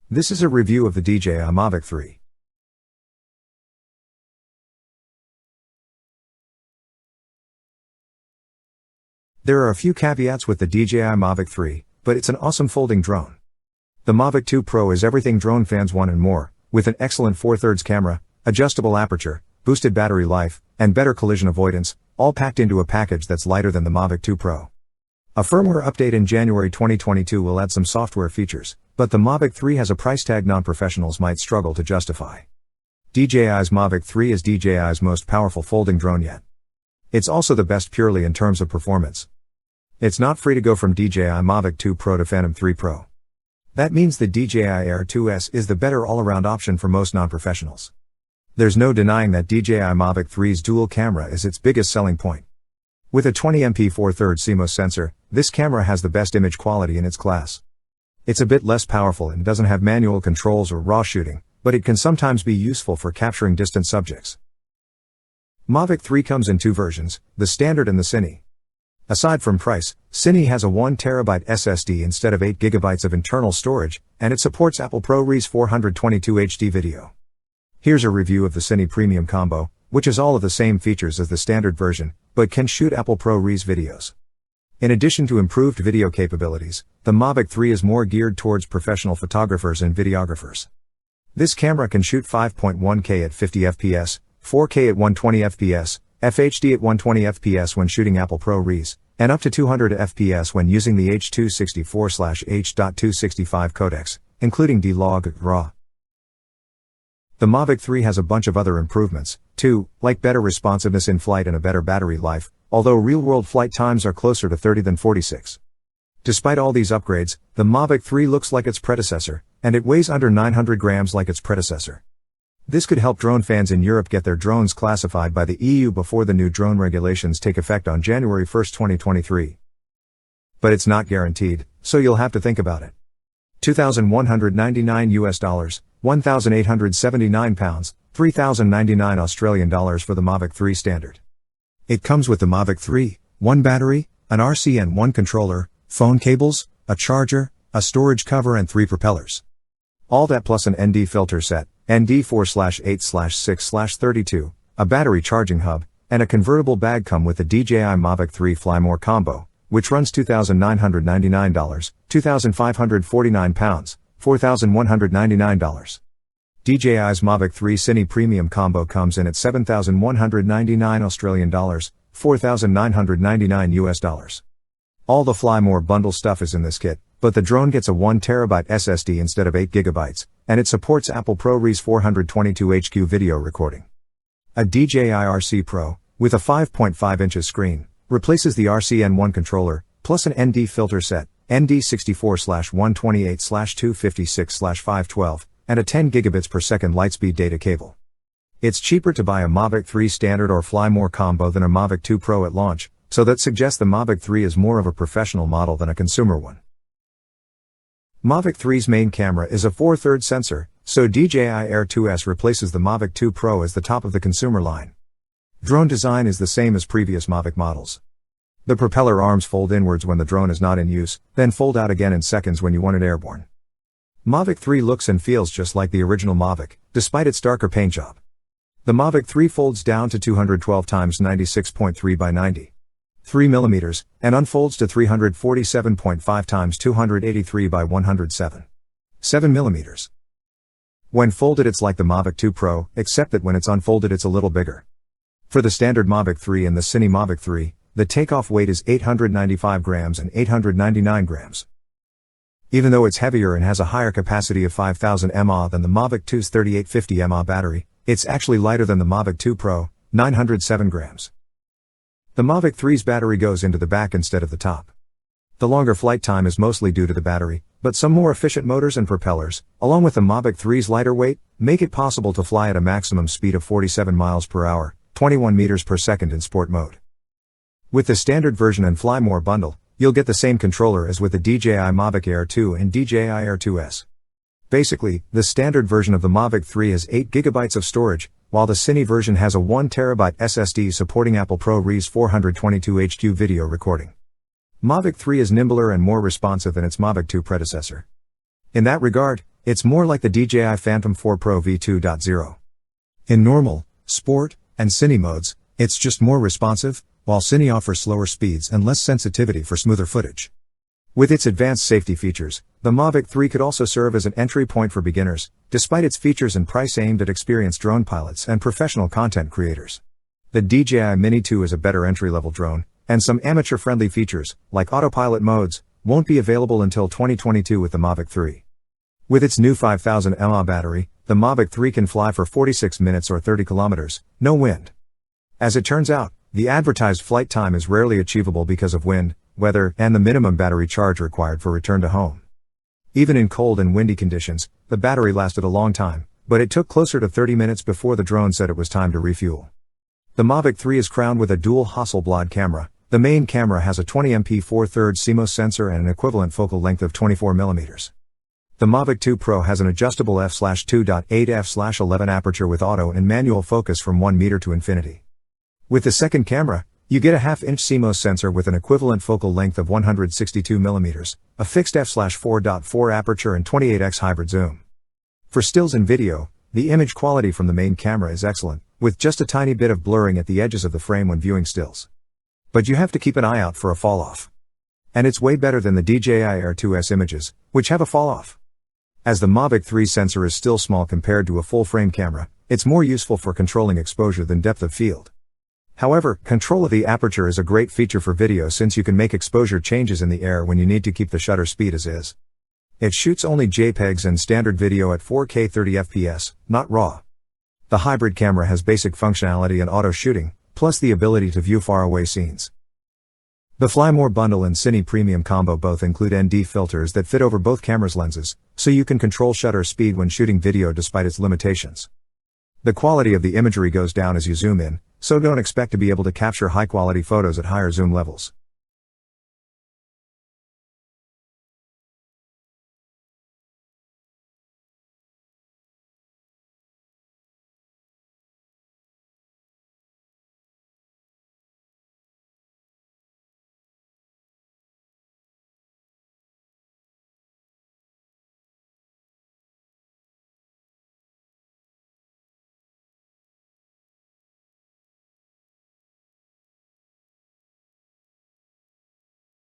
This is a review of the DJI Mavic 3. There are a few caveats with the DJI Mavic 3, but it's an awesome folding drone. The Mavic 2 Pro is everything drone fans want and more, with an excellent 4/3 camera, adjustable aperture, boosted battery life, and better collision avoidance, all packed into a package that's lighter than the Mavic 2 Pro. A firmware update in January 2022 will add some software features, but the Mavic 3 has a price tag non-professionals might struggle to justify. DJI's Mavic 3 is DJI's most powerful folding drone yet. It's also the best purely in terms of performance. It's not free to go from DJI Mavic 2 Pro to Phantom 3 Pro. That means the DJI Air 2S is the better all-around option for most non-professionals. There's no denying that DJI Mavic 3's dual camera is its biggest selling point. With a 20MP 4/3 CMOS sensor, this camera has the best image quality in its class. It's a bit less powerful and doesn't have manual controls or raw shooting, but it can sometimes be useful for capturing distant subjects. Mavic 3 comes in two versions, the Standard and the Cine. Aside from price, Cine has a 1TB SSD instead of 8GB of internal storage, and it supports Apple ProRes 422 HD video. Here's a review of the Cine Premium Combo, which has all of the same features as the standard version, but can shoot Apple ProRes videos. In addition to improved video capabilities, the Mavic 3 is more geared towards professional photographers and videographers. This camera can shoot 5.1K at 50 fps, 4K at 120 fps, FHD at 120 fps when shooting Apple ProRes, and up to 200 fps when using the H.264/H.265 codecs, including D-Log RAW. The Mavic 3 has a bunch of other improvements, too, like better responsiveness in flight and a better battery life, although real-world flight times are closer to 30 than 46. Despite all these upgrades, the Mavic 3 looks like its predecessor, and it weighs under 900 grams like its predecessor. This could help drone fans in Europe get their drones classified by the EU before the new drone regulations take effect on January 1, 2023. But it's not guaranteed, so you'll have to think about it. $2,199, £1,879, $3,099 for the Mavic 3 Standard. It comes with the Mavic 3, one battery, an RC and one controller, phone cables, a charger, a storage cover and 3 propellers. All that plus an ND filter set, ND 4/8/6/32, a battery charging hub, and a convertible bag come with the DJI Mavic 3 Fly More Combo, which runs $2,999, £2,549, $4,199. DJI's Mavic 3 Cine Premium Combo comes in at $7,199 Australian dollars, $4,999 US. All the Fly More bundle stuff is in this kit, but the drone gets a 1TB SSD instead of 8GB, and it supports Apple ProRes 422 HQ video recording. A DJI RC Pro, with a 5.5 inches screen, replaces the RCN1 controller, plus an ND filter set, ND 64/128/256/512, and a 10 gigabits per second lightspeed data cable. It's cheaper to buy a Mavic 3 Standard or Fly More Combo than a Mavic 2 Pro at launch, so that suggests the Mavic 3 is more of a professional model than a consumer one. Mavic 3's main camera is a 4/3 sensor, so DJI Air 2S replaces the Mavic 2 Pro as the top of the consumer line. Drone design is the same as previous Mavic models. The propeller arms fold inwards when the drone is not in use, then fold out again in seconds when you want it airborne. Mavic 3 looks and feels just like the original Mavic, despite its darker paint job. The Mavic 3 folds down to 212 x 96.3 by 90. 3 mm, and unfolds to 347.5 x 283 by 107. 7 mm. When folded it's like the Mavic 2 Pro, except that when it's unfolded it's a little bigger. For the standard Mavic 3 and the Cine Mavic 3, the takeoff weight is 895 grams and 899 grams. Even though it's heavier and has a higher capacity of 5000 mAh than the Mavic 2's 3850 mAh battery, it's actually lighter than the Mavic 2 Pro, 907 grams. The Mavic 3's battery goes into the back instead of the top. The longer flight time is mostly due to the battery, but some more efficient motors and propellers, along with the Mavic 3's lighter weight, make it possible to fly at a maximum speed of 47 miles per hour, 21 meters per second in sport mode. With the standard version and Fly More bundle, you'll get the same controller as with the DJI Mavic Air 2 and DJI Air 2S. Basically, the standard version of the Mavic 3 has 8GB of storage, while the Cine version has a 1TB SSD supporting Apple ProRes 422 HQ video recording. Mavic 3 is nimbler and more responsive than its Mavic 2 predecessor. In that regard, It's more like the DJI Phantom 4 Pro V2.0. In normal, sport, and cine modes, it's just more responsive, while cine offers slower speeds and less sensitivity for smoother footage. With its advanced safety features, the Mavic 3 could also serve as an entry point for beginners, despite its features and price aimed at experienced drone pilots and professional content creators. The DJI Mini 2 is a better entry-level drone, and some amateur-friendly features, like autopilot modes, won't be available until 2022 with the Mavic 3. With its new 5000 mAh battery, the Mavic 3 can fly for 46 minutes or 30 kilometers, no wind. As it turns out, the advertised flight time is rarely achievable because of wind, weather, and the minimum battery charge required for return to home. Even in cold and windy conditions, the battery lasted a long time, but it took closer to 30 minutes before the drone said it was time to refuel. The Mavic 3 is crowned with a dual Hasselblad camera. The main camera has a 20MP 4/3 CMOS sensor and an equivalent focal length of 24 mm. The Mavic 2 Pro has an adjustable f/2.8 f/11 aperture with auto and manual focus from 1 meter to infinity. With the second camera, you get a half-inch CMOS sensor with an equivalent focal length of 162 mm, a fixed f/4.4 aperture and 28x hybrid zoom. For stills and video, the image quality from the main camera is excellent, with just a tiny bit of blurring at the edges of the frame when viewing stills. But you have to keep an eye out for a fall-off. And it's way better than the DJI Air 2S images, which have a fall-off. As the Mavic 3 sensor is still small compared to a full-frame camera, it's more useful for controlling exposure than depth of field. However, control of the aperture is a great feature for video since you can make exposure changes in the air when you need to keep the shutter speed as is. It shoots only JPEGs and standard video at 4K 30 FPS, not RAW. The hybrid camera has basic functionality and auto shooting, plus the ability to view faraway scenes. The Fly More Bundle and Cine Premium combo both include ND filters that fit over both cameras' lenses, so you can control shutter speed when shooting video despite its limitations. The quality of the imagery goes down as you zoom in, so don't expect to be able to capture high-quality photos at higher zoom levels.